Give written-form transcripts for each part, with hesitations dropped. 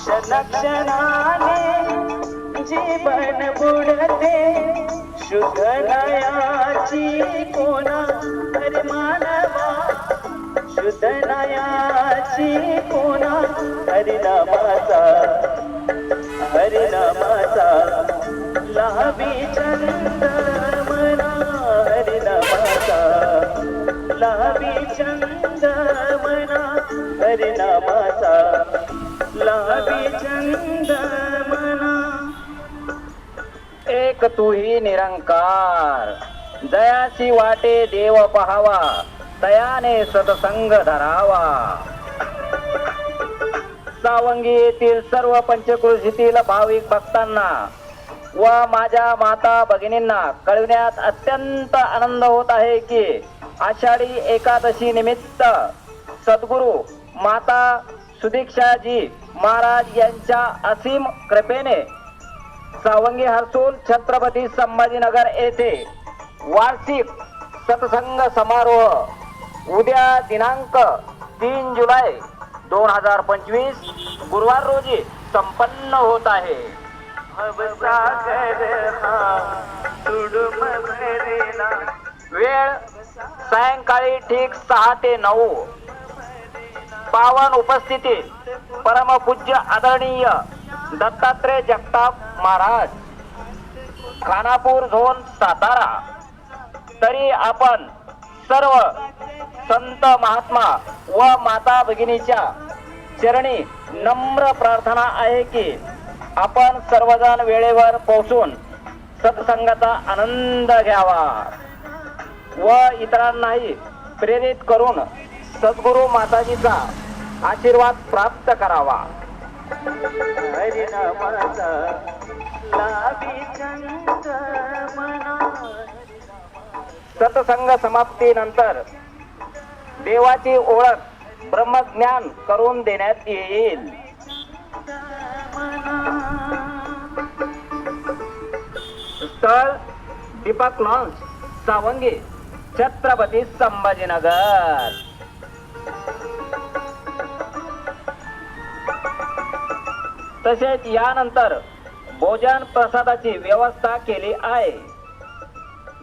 क्षणाने जीवन बुडते शुद्ध नयाची कोणा हरी मानवा शुद्ध नयाची कोणा हरिनामाचा लाभी चंद मना हरिनामाचा लाभी चंद मना हरिनामाचा लाभी चंद मना। एक तूही निरंकार जयासी वाटे देव पहावा तयाने सतसंग धरावा। सावंगी येथील सर्व पंचक्रोशीतील भाविक भक्तांना व माझ्या माता भगिनींना कळविण्यात अत्यंत आनंद होत आहे की आषाढी एकादशी निमित्त सद्गुरु माता सुदीक्षाजी महाराज यांच्या असीम कृपेने सावंगी हर्सूल छत्रपती संभाजीनगर येथे वार्षिक सत्संग समारोह उद्या दिनांक 3 जुलै 2025 गुरुवार रोजी संपन्न होत आहे। वेळ सायंकाळी ठीक 6 ते 9। पावन उपस्थिती परमपूज्य आदरणीय दत्तात्रय जगताप महाराज, खानापूर झोन सातारा। तरी आपण सर्व संत महात्मा व माता भगिनीच्या चरणी नम्र प्रार्थना आहे की आपण सर्वजण वेळेवर पोहोचून सत्संगाचा आनंद घ्यावा व इतरांनाही प्रेरित करून सद्गुरु माताजीचा आशीर्वाद प्राप्त करावा। हरिनामाचा लाभी चंद मना। सत्संग समाप्तीनंतर देवाची ओळख ब्रह्मज्ञान करून देण्यात येईल। स्थळ दीपक लॉन्स सावंगी छत्रपती संभाजीनगर। तसेच यानंतर भोजन प्रसादाची व्यवस्था केली आहे।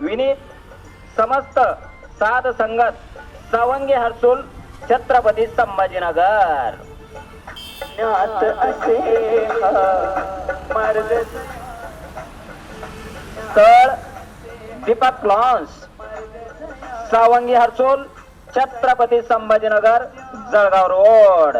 विनीत समस्त साध संगत सावंगी हर्सूल छत्रपती संभाजीनगर। ज्ञात असे मार्ग स्थळ दीपक लॉन्स सावंगी हर्सूल छत्रपती संभाजीनगर जळगाव रोड।